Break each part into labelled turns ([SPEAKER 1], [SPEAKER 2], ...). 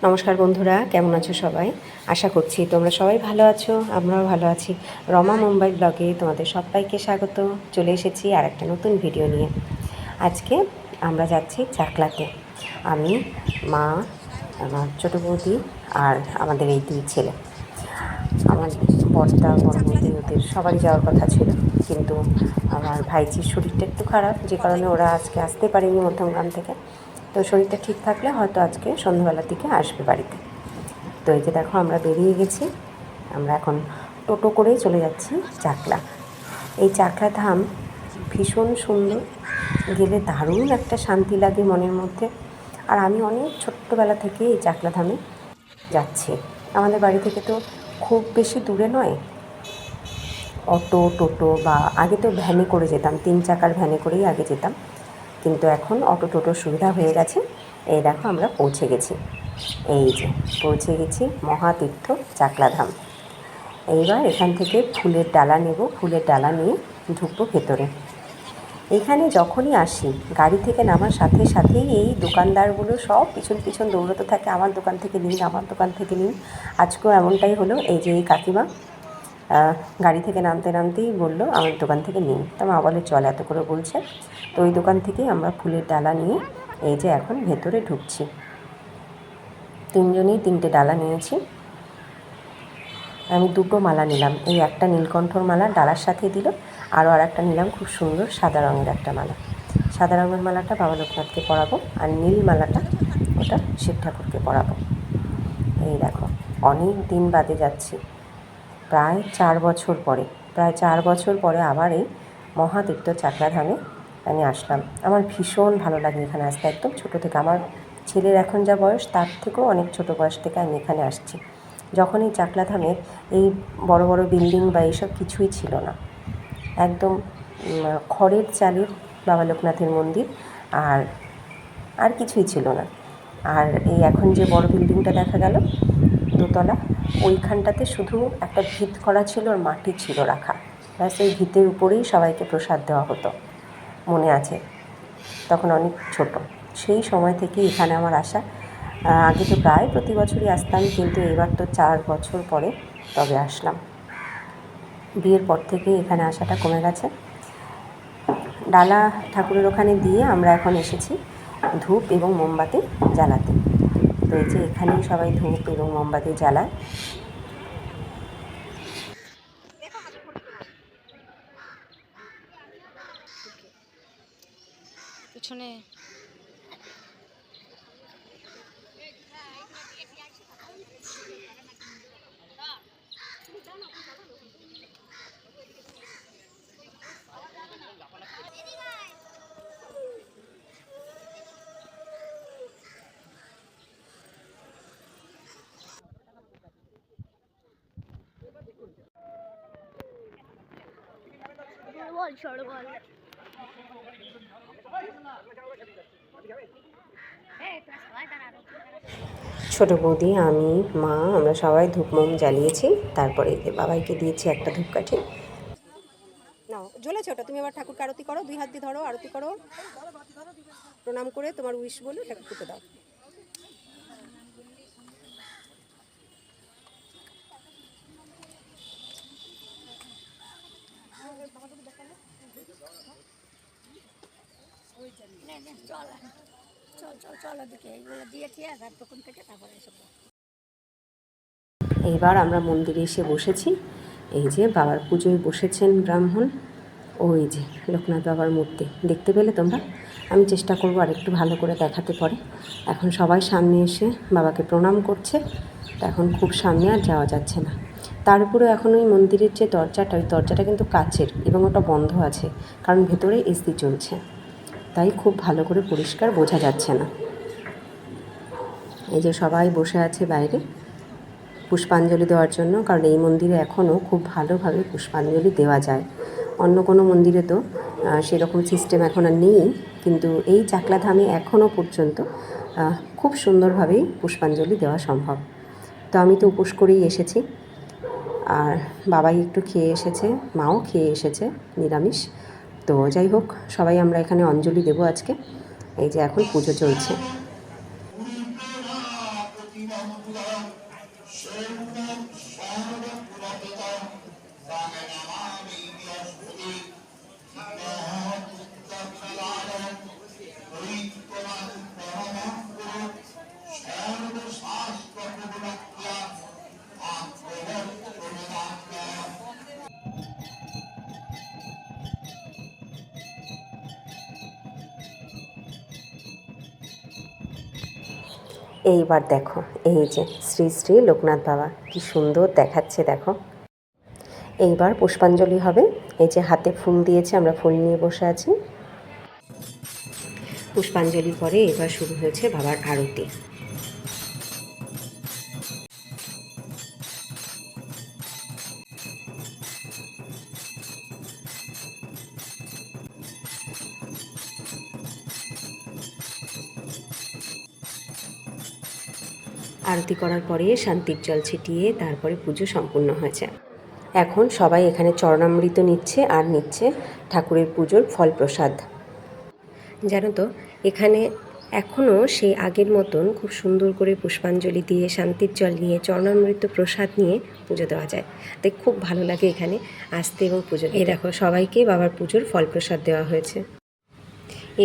[SPEAKER 1] নমস্কার বন্ধুরা, কেমন আছো সবাই? আশা করছি তোমরা সবাই ভালো আছো, আমরাও ভালো আছি। রমা মুম্বাই ব্লগে তোমাদের সবাইকে স্বাগত। চলে এসেছি আর একটা নতুন ভিডিও নিয়ে। আজকে আমরা যাচ্ছি চাকলাতে। আমি, মা, আমার ছোটো বৌদি আর আমাদের এই দুই ছেলে। আমার বড়দা বড় বৌদি ওদের সবারই যাওয়ার কথা ছিল, কিন্তু আমার ভাইজির শরীরটা একটু খারাপ, যে কারণে ওরা আজকে আসতে পারেনি মধ্যমগ্রাম থেকে। তো শরীরটা ঠিক থাকলে হয়তো আজকে সন্ধ্যাবেলার দিকে আসবে বাড়িতে। তো এই যে দেখো, আমরা বেরিয়ে গেছি। আমরা এখন টোটো করেই চলে যাচ্ছি চাকলা। এই চাকলা ধাম ভীষণ সুন্দর, গেলে দারুণ একটা শান্তি লাগে মনের মধ্যে। আর আমি অনেক ছোট্টবেলা থেকে এই চাকলা ধামে যাচ্ছি। আমাদের বাড়ি থেকে তো খুব বেশি দূরে নয়, অটো টোটো বা আগে তো ভ্যানে করে যেতাম, 3 চাকার ভ্যানে করেই আগে যেতাম, কিন্তু এখন অটো টোটোর সুবিধা হয়ে গেছে। এই দেখো, আমরা পৌঁছে গেছি। এই যে পৌঁছে গেছি মহাতীর্থ চাকলাধাম। এইবার এখান থেকে ফুলের ডালা নেব, ফুলের ডালা নিয়ে ঢুকবো ভেতরে। এখানে যখনই আসি, গাড়ি থেকে নামার সাথে সাথেই এই দোকানদারগুলো সব পিছন পিছন দৌড়তে থাকে, আমার দোকান থেকে নিন, আমার দোকান থেকে নিন। আজকেও এমনটাই হলো। এই যে এই কাকিমা গাড়ি থেকে নামতে নামতেই বললো আমার দোকান থেকে নিন। তো মা বলে চল, এত করে বলছে। তো ওই দোকান থেকেই আমরা ফুলের ডালা নিয়ে এই যে এখন ভেতরে ঢুকছি। 3জনেই 3টে ডালা নিয়েছি। আমি 2টো মালা নিলাম। এই একটা নীলকণ্ঠর মালা ডালার সাথে দিল, আরও আর একটা নিলাম খুব সুন্দর সাদা রঙের একটা মালা। সাদা রঙের মালাটা বাবা লোকনাথকে পরাবো, আর নীল মালাটা ওটা শিব ঠাকুরকে পরাবো। এই দেখো, অনেক দিন বাদে যাচ্ছি, প্রায় 4 বছর পরে আবার এই মহাতীর্থ চাকলাধামে আমি আসলাম। আমার ভীষণ ভালো লাগে এখানে আসতে। একদম ছোটো থেকে, আমার ছেলের এখন যা বয়স তার থেকেও অনেক ছোটো বয়স থেকে আমি এখানে আসছি। যখন এই চাকলাধামে এই বড় বড় বিল্ডিং বা এইসব কিছুই ছিল না, একদম খড়ের চালের বাবা লোকনাথের মন্দির, আর কিছুই ছিল না। আর এই এখন যে বড় বিল্ডিংটা দেখা গেল দোতলা, ওইখানটাতে শুধু একটা ভিত করা ছিল, আর মাটি ছিল রাখা, ব্যাস ওই ভিতের উপরেই সবাইকে প্রসাদ দেওয়া হতো। মনে আছে, তখন অনেক ছোট, সেই সময় থেকে এখানে আমার আসা। আগে তো প্রায় প্রতি বছরই আসতাম, কিন্তু এবার তো 4 বছর পরে তবে আসলাম। বিয়ের পর থেকে এখানে আসাটা কমে গেছে। ডালা ঠাকুরের ওখানে দিয়ে আমরা এখন এসেছি ধূপ এবং মোমবাতি জ্বালাতে। তো এই যে এখানেই সবাই ধূপ এবং মোমবাতি জ্বালায়।
[SPEAKER 2] পিছনে বল সর বল।
[SPEAKER 1] ছোটো বৌদি, আমি, মা, আমরা সবাই ধূপ মোম জ্বালিয়েছি। তারপরে বাবাইকে দিয়েছি একটা ধূপকাঠি। নাও, জ্বলেছে ওটা। তুমি আবার ঠাকুরকে আরতি করো, 2 হাত দিয়ে ধরো, আরতি করো, প্রণাম করে তোমার উইশ বলে ঠাকুরকে দাও। এইবার আমরা মন্দিরে এসে বসেছি। এই যে বাবার পুজোয় বসেছেন ব্রাহ্মণ, ওই যে লোকনাথ বাবার মূর্তি দেখতে পেলে তোমরা? আমি চেষ্টা করবো আর একটু ভালো করে দেখাতে পরে। এখন সবাই সামনে এসে বাবাকে প্রণাম করছে। তো এখন খুব সামনে আর যাওয়া যাচ্ছে না। তার উপরে এখন ওই মন্দিরের যে দরজাটা, ওই দরজাটা কিন্তু কাচের এবং ওটা বন্ধ আছে, কারণ ভেতরে এসি চলছে, তাই খুব ভালো করে পরিষ্কার বোঝা যাচ্ছে না। এই যে সবাই বসে আছে বাইরে পুষ্পাঞ্জলি দেওয়ার জন্য, কারণ এই মন্দিরে এখনও খুব ভালোভাবে পুষ্পাঞ্জলি দেওয়া যায়। অন্য কোনো মন্দিরে তো সেরকম সিস্টেম এখন আর নেই, কিন্তু এই চাকলাধামে এখনও পর্যন্ত খুব সুন্দরভাবেই পুষ্পাঞ্জলি দেওয়া সম্ভব। তো আমি তো উপোস করেই এসেছি, আর বাবাই একটু খেয়ে এসেছে, মাও খেয়ে এসেছে নিরামিষ। তো যাই হোক, সবাই আমরা এখানে অঞ্জলি দেবো আজকে। এই যে এখন পুজো চলছে। এইবার দেখো, এই যে শ্রী শ্রী লোকনাথ বাবা কি সুন্দর দেখাচ্ছে দেখো। এইবার পুষ্পাঞ্জলি হবে। এই যে হাতে ফুল দিয়েছে, আমরা ফুল নিয়ে বসে আছি। পুষ্পাঞ্জলির পরে এবার শুরু হয়েছে বাবার আরতি। আরতি করার পরে শান্তির জল ছিটিয়ে তারপরে পুজো সম্পূর্ণ হয়েছে। এখন সবাই এখানে চরণামৃত নিচ্ছে আর নিচ্ছে ঠাকুরের পুজোর ফল প্রসাদ। জানো তো, এখানে এখনও সেই আগের মতন খুব সুন্দর করে পুষ্পাঞ্জলি দিয়ে শান্তির জল নিয়ে চরণামৃত প্রসাদ নিয়ে পুজো দেওয়া যায়। তাই খুব ভালো লাগে এখানে আসতে এবং পুজো। এই দেখো, সবাইকে বাবার পুজোর ফল প্রসাদ দেওয়া হয়েছে।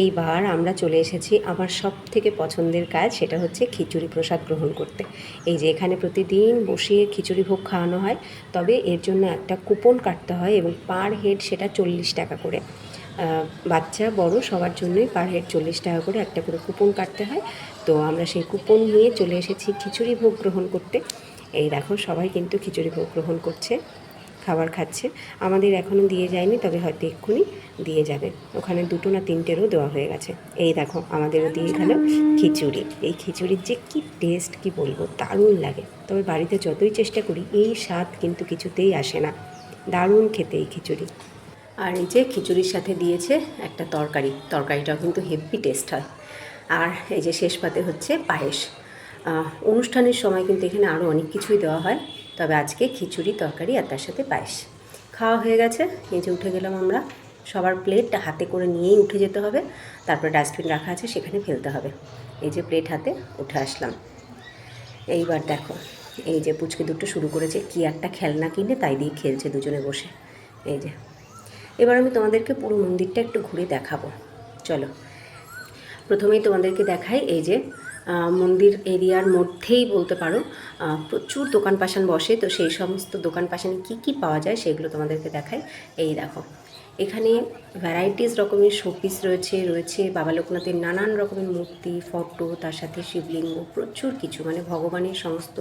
[SPEAKER 1] এইবার আমরা চলে এসেছি আমার সব থেকে পছন্দের কাজ, সেটা হচ্ছে খিচুড়ি প্রসাদ গ্রহণ করতে। এই যে এখানে প্রতিদিন বসিয়ে খিচুড়ি ভোগ খাওয়ানো হয়, তবে এর জন্য একটা কুপন কাটতে হয় এবং পার হেড সেটা 40 টাকা করে। বাচ্চা বড় সবার জন্যই পার হেড 40 টাকা করে একটা করে কুপন কাটতে হয়। তো আমরা সেই কুপন নিয়ে চলে এসেছি খিচুড়ি ভোগ গ্রহণ করতে। এই দেখো, সবাই কিন্তু খিচুড়ি ভোগ গ্রহণ করছে, খাবার খাচ্ছে। আমাদের এখনও দিয়ে যায়নি, তবে হয়তো এক্ষুনি দিয়ে যাবে। ওখানে 2টো না 3টেরও দেওয়া হয়ে গেছে। এই দেখো, আমাদেরও দিয়ে গেল খিচুড়ি। এই খিচুড়ির যে কী টেস্ট কী বলবো, দারুণ লাগে। তবে বাড়িতে যতই চেষ্টা করি এই স্বাদ কিন্তু কিছুতেই আসে না। দারুণ খেতে এই খিচুড়ি। আর এই যে খিচুড়ির সাথে দিয়েছে একটা তরকারি, তরকারিটাও কিন্তু হেভি টেস্ট হয়। আর এই যে শেষ পাতে হচ্ছে পায়েস। অনুষ্ঠানের সময় কিন্তু এখানে আরও অনেক কিছুই দেওয়া হয়, তবে আজকে খিচুড়ি, তরকারি আর তার সাথে পায়েস। খাওয়া হয়ে গেছে, এই যে উঠে গেলাম আমরা। সবার প্লেট হাতে করে নিয়েই উঠে যেতে হবে, তারপরে ডাস্টবিন রাখা আছে সেখানে ফেলতে হবে। এই যে প্লেট হাতে উঠে আসলাম। এইবার দেখো, এই যে পুচকে দুটো শুরু করেছে কি একটা খেলনা কিনে তাই দিয়ে খেলছে দুজনে বসে। এই যে এবার আমি তোমাদেরকে পুরো মন্দিরটা একটু ঘুরে দেখাবো, চলো। প্রথমেই তোমাদেরকে দেখাই, এই যে মন্দির এরিয়ার মধ্যেই বলতে পারো প্রচুর দোকান পাশান বসে। তো সেই সমস্ত দোকান পাশানে কী কী পাওয়া যায় সেগুলো তোমাদেরকে দেখাই। এই দেখো, এখানে ভ্যারাইটিস রকমের শোপিস রয়েছে বাবা লোকনাথের নানান রকমের মূর্তি, ফটো, তার সাথে শিবলিঙ্গ, প্রচুর কিছু, মানে ভগবানের সমস্ত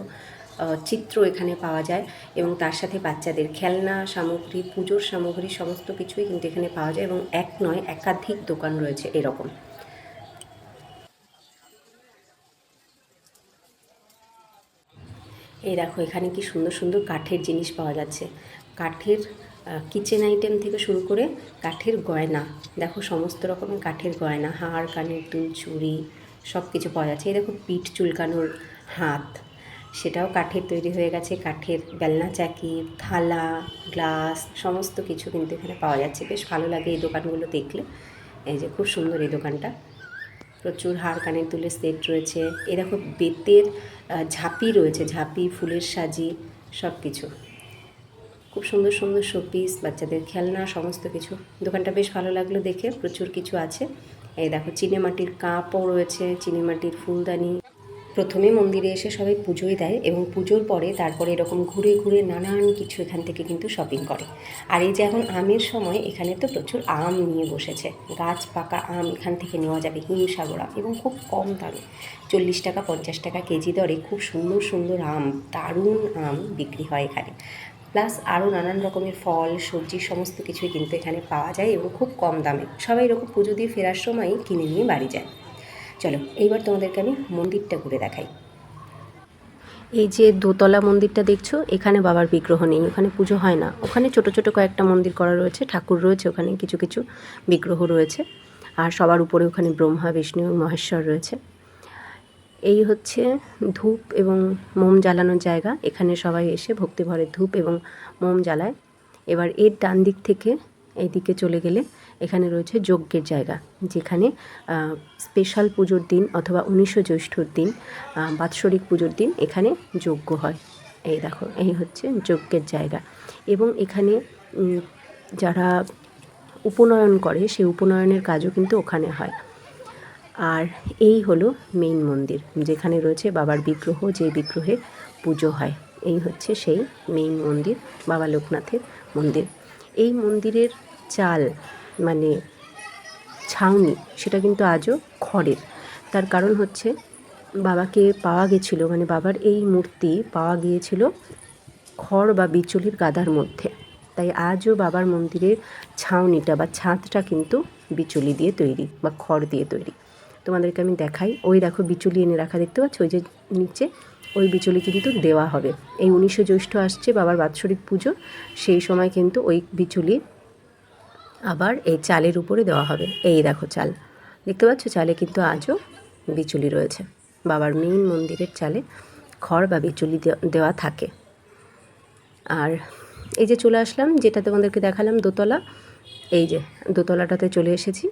[SPEAKER 1] চিত্র এখানে পাওয়া যায়। এবং তার সাথে বাচ্চাদের খেলনা সামগ্রী, পুজোর সামগ্রী, সমস্ত কিছুই কিন্তু এখানে পাওয়া যায়। এবং এক নয়, একাধিক দোকান রয়েছে এরকম। এই দেখো, এখানে কি সুন্দর সুন্দর কাঠের জিনিস পাওয়া যাচ্ছে। কাঠের কিচেন আইটেম থেকে শুরু করে কাঠের গয়না, দেখো সমস্ত রকমের কাঠের গয়না, হার, কানের দুল, চুড়ি, সব কিছু পাওয়া যাচ্ছে। এই দেখো, পিঠ চুলকানোর হাত, সেটাও কাঠের তৈরি হয়ে গেছে। কাঠের বেলনা চাকি, থালা, গ্লাস, সমস্ত কিছু কিন্তু এখানে পাওয়া যাচ্ছে। বেশ ভালো লাগে এই দোকানগুলো দেখলে। এই যে খুব সুন্দর এই দোকানটা, প্রচুর হার, কানের দুলের সেট রয়েছে। এই দেখো, বেতের ঝাঁপি রয়েছে, ঝাঁপি, ফুলের সাজি, সব কিছু। খুব সুন্দর সুন্দর শোপিস, বাচ্চাদের খেলনা, সমস্ত কিছু। দোকানটা বেশ ভালো লাগলো দেখে, প্রচুর কিছু আছে। এই দেখো, চিনেমাটির কাপও রয়েছে, চিনেমাটির ফুলদানি। প্রথমে মন্দিরে এসে সবাই পুজোই দেয় এবং পুজোর পরে তারপরে এরকম ঘুরে ঘুরে নানান কিছু এখান থেকে কিন্তু শপিং করে। আর এই যে এখন আমের সময়, এখানে তো প্রচুর আম নিয়ে বসেছে। গাছ পাকা আম এখান থেকে নেওয়া যাবে, হিমসাগর আম, এবং খুব কম দামে, 40 টাকা 50 টাকা কেজি দরে খুব সুন্দর সুন্দর আম, দারুণ আম বিক্রি হয় এখানে। প্লাস আরও নানান রকমের ফল, সবজি, সমস্ত কিছুই কিন্তু এখানে পাওয়া যায় এবং খুব কম দামে। সবাই এরকম পুজো দিয়ে ফেরার সময় কিনে নিয়ে বাড়ি যায়। চলো, এইবার তোমাদেরকে আমি মন্দিরটা ঘুরে দেখাই। এই যে দোতলা মন্দিরটা দেখছো, এখানে বাবার বিগ্রহ নেই, ওখানে পুজো হয় না। ওখানে ছোট ছোট কয়েকটা মন্দির করা রয়েছে, ঠাকুর রয়েছে ওখানে, কিছু কিছু বিগ্রহ রয়েছে। আর সবার উপরে ওখানে ব্রহ্মা, বিষ্ণু এবং মহেশ্বর রয়েছে। এই হচ্ছে ধূপ এবং মোম জ্বালানোর জায়গা। এখানে সবাই এসে ভক্তিভরে ধূপ এবং মোম জ্বালায়। এবার এর ডান দিক থেকে এই দিকে চলে গেলে এখানে রয়েছে যজ্ঞের জায়গা, যেখানে স্পেশাল পুজোর দিন অথবা 19 জ্যৈষ্ঠর দিন, বাৎসরিক পুজোর দিন এখানে যজ্ঞ হয়। এই দেখো, এই হচ্ছে যজ্ঞের জায়গা। এবং এখানে যারা উপনয়ন করে, সেই উপনয়নের কাজও কিন্তু ওখানে হয়। আর এই হলো মেইন মন্দির, যেখানে রয়েছে বাবার বিগ্রহ, যে বিগ্রহে পুজো হয়। এই হচ্ছে সেই মেইন মন্দির, বাবা লোকনাথের মন্দির। এই মন্দিরের চাল, মানে ছাউনি, সেটা কিন্তু আজও খড়ের। তার কারণ হচ্ছে বাবাকে পাওয়া গেছিলো, মানে বাবার এই মূর্তি পাওয়া গিয়েছিল খড় বা বিচুলির গাদার মধ্যে। তাই আজও বাবার মন্দিরের ছাউনিটা বা ছাদটা কিন্তু বিচুলি দিয়ে তৈরি বা খড় দিয়ে তৈরি। তোমাদেরকে আমি দেখাই, ওই দেখো বিচুলি এনে রাখা দেখতে পাচ্ছ, ওই যে নিচে ওই বিচুলি কিন্তু দেওয়া হবে। এই 19শে জ্যৈষ্ঠ আসছে বাবার বাৎসরিক পুজো, সেই সময় কিন্তু ওই বিচুলি আবার এই চালের উপরে দেওয়া হবে। এই দেখো চাল দেখতে পাচ্ছ, চালে কিন্তু আজও বিচুলি রয়েছে। বাবার মেইন মন্দিরের চালে খড় বা বিচুলি দেওয়া থাকে। আর এই যে চলে আসলাম, যেটা তোমাদেরকে দেখালাম দোতলা, এই যে দোতলাটাতে চলে এসেছি।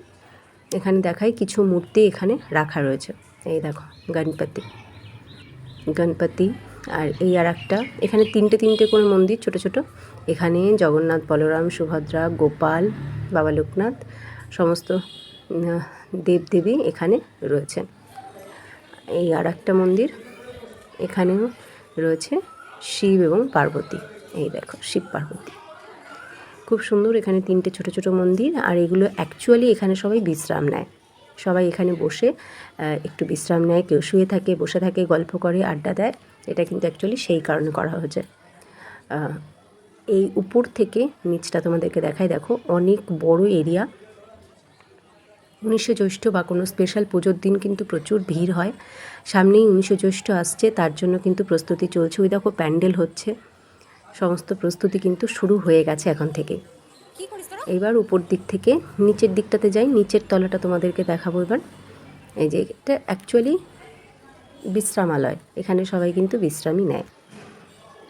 [SPEAKER 1] এখানে দেখাই কিছু মূর্তি এখানে রাখা রয়েছে। এই দেখো গণপতি, আর এই আর একটা, এখানে তিনটে করে মন্দির ছোট ছোট। এখানে জগন্নাথ, বলরাম, সুভদ্রা, গোপাল, বাবা লোকনাথ, সমস্ত দেবদেবী এখানে রয়েছেন। এই আর একটা মন্দির, এখানেও রয়েছে শিব এবং পার্বতী। এই দেখো শিব পার্বতী, খুব সুন্দর। এখানে তিনটে ছোট ছোট মন্দির, আর এগুলো অ্যাকচুয়ালি এখানে সবাই বিশ্রাম নেয়। সবাই এখানে বসে একটু বিশ্রাম নেয়, কেউ শুয়ে থাকে, বসে থাকে, গল্প করে, আড্ডা দেয়। এটা কিন্তু অ্যাকচুয়ালি সেই কারণে করা হয়েছে। এই উপর থেকে নিচটা তোমাদেরকে দেখাই, দেখো অনেক বড় এরিয়া। 19শে জ্যৈষ্ঠ বা কোনো স্পেশাল পুজোর দিন কিন্তু প্রচুর ভিড় হয়। সামনেই 19শে জ্যৈষ্ঠ আসছে, তার জন্য কিন্তু প্রস্তুতি চলছে। ওই দেখো প্যান্ডেল হচ্ছে, সমস্ত প্রস্তুতি কিন্তু শুরু হয়ে গেছে এখন থেকে। এবার উপর দিক থেকে নিচের দিকটাতে যাই, নিচের তলাটা তোমাদেরকে দেখাবো এবার। এই যে এটা অ্যাকচুয়ালি বিশ্রামালয়, এখানে সবাই কিন্তু বিশ্রামই নেয়।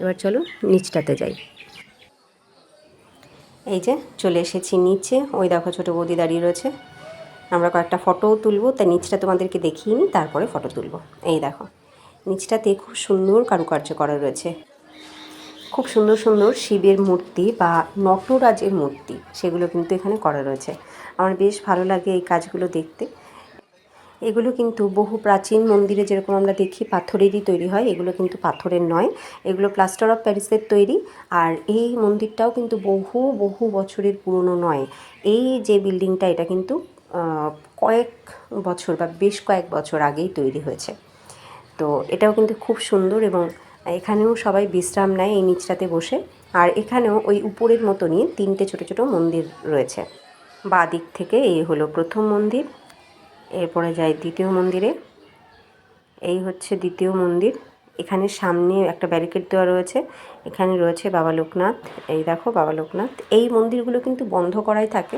[SPEAKER 1] এবার চলো নিচটাতে যাই। এই যে চলে এসেছি নিচে, ওই দেখো ছোটো বৌদি দাঁড়িয়ে রয়েছে। আমরা কয়েকটা ফটোও তুলবো, তাই নিচটা তোমাদেরকে দেখিয়ে নিই, তারপরে ফটো তুলবো। এই দেখো নিচটাতে খুব সুন্দর কারুকার্য করা রয়েছে, খুব সুন্দর সুন্দর শিবের মূর্তি বা নটরাজের মূর্তি, সেগুলো কিন্তু এখানে করা রয়েছে। আমার বেশ ভালো লাগে এই কাজগুলো দেখতে। এগুলো কিন্তু বহু প্রাচীন মন্দিরে যেরকম আমরা দেখি পাথরেরই তৈরি হয়, এগুলো কিন্তু পাথরের নয়, এগুলো প্লাস্টার অফ প্যারিসের তৈরি। আর এই মন্দিরটাও কিন্তু বহু বহু বছরের পুরনো নয়। এই যে বিল্ডিংটা, এটা কিন্তু কয়েক বছর বা বেশ কয়েক বছর আগেই তৈরি হয়েছে। তো এটাও কিন্তু খুব সুন্দর, এবং এখানেও সবাই বিশ্রাম নেয় এই নিচটাতে বসে। আর এখানেও ওই উপরের মতনই তিনটে ছোট ছোট মন্দির রয়েছে। বাঁ দিক থেকে এই হলো প্রথম মন্দির, এরপরে যাই দ্বিতীয় মন্দিরে। এই হচ্ছে দ্বিতীয় মন্দির। এখানে সামনে একটা ব্যারিকেড দেওয়া রয়েছে, এখানে রয়েছে বাবা লোকনাথ। এই দেখো বাবা লোকনাথ। এই মন্দিরগুলো কিন্তু বন্ধ করাই থাকে,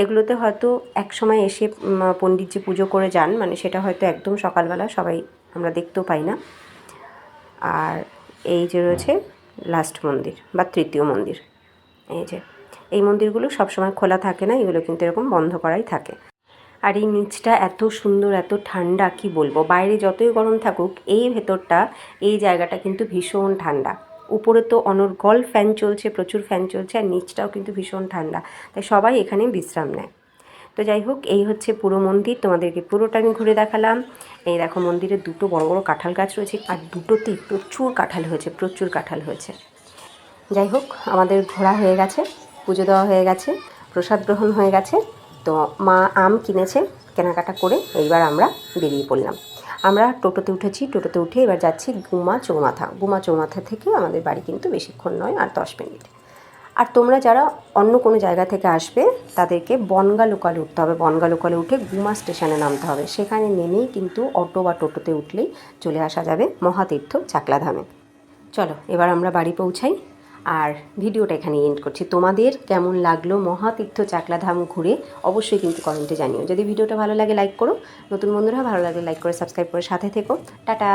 [SPEAKER 1] এগুলোতে হয়তো এক সময় এসে পণ্ডিতজি পুজো করে যান, মানে সেটা হয়তো একদম সকালবেলা সবাই আমরা দেখতেও পাই না। আর এই যে রয়েছে লাস্ট মন্দির বা তৃতীয় মন্দির। এই যে এই মন্দিরগুলো সবসময় খোলা থাকে না, এগুলো কিন্তু এরকম বন্ধ করাই থাকে। আর এই নিচটা এত সুন্দর, এত ঠান্ডা, কি বলবো। বাইরে যতই গরম থাকুক, এই ভেতরটা, এই জায়গাটা কিন্তু ভীষণ ঠান্ডা। উপরে তো অনর্গল ফ্যান চলছে, প্রচুর ফ্যান চলছে, আর নিচটাও কিন্তু ভীষণ ঠান্ডা, তাই সবাই এখানে বিশ্রাম নেয়। তো যাই হোক, এই হচ্ছে পুরো মন্দির, তোমাদেরকে পুরোটা আমি ঘুরে দেখালাম। এই দেখো মন্দিরে দুটো বড় বড় কাঁঠাল গাছ রয়েছে, আর দুটোতেই প্রচুর কাঁঠাল হয়েছে, প্রচুর কাঁঠাল হয়েছে। যাই হোক, আমাদের ঘোরা হয়ে গেছে, পুজো দেওয়া হয়ে গেছে, প্রসাদ গ্রহণ হয়ে গেছে। তো মা আম কিনেছে, কেনাকাটা করে এইবার আমরা বেরিয়ে পড়লাম। আমরা টোটোতে উঠেছি, টোটোতে উঠে এবার যাচ্ছি গুমা চৌমাথা। গুমা চৌমাথা থেকে আমাদের বাড়ি কিন্তু বেশিক্ষণ নয়, আর 10 মিনিট। আর তোমরা যারা অন্য কোনো জায়গা থেকে আসবে, তাদেরকে বনগা লোকালে উঠতে হবে। বনগা লোকালে উঠে গুমা স্টেশনে নামতে হবে। সেখানে নেমেই কিন্তু অটো বা টোটোতে উঠলেই চলে আসা যাবে মহাতীর্থ চাকলাধামে। চলো এবার আমরা বাড়ি পৌঁছাই, আর ভিডিওটা এখানে এন্ড করছি। তোমাদের কেমন লাগলো মহাতীর্থ চাকলাধাম ঘুরে অবশ্যই কিন্তু কমেন্টে জানিও। যদি ভিডিওটা ভালো লাগে লাইক করো, নতুন বন্ধুরা ভালো লাগলে লাইক করে সাবস্ক্রাইব করে সাথে থেকো। টাটা।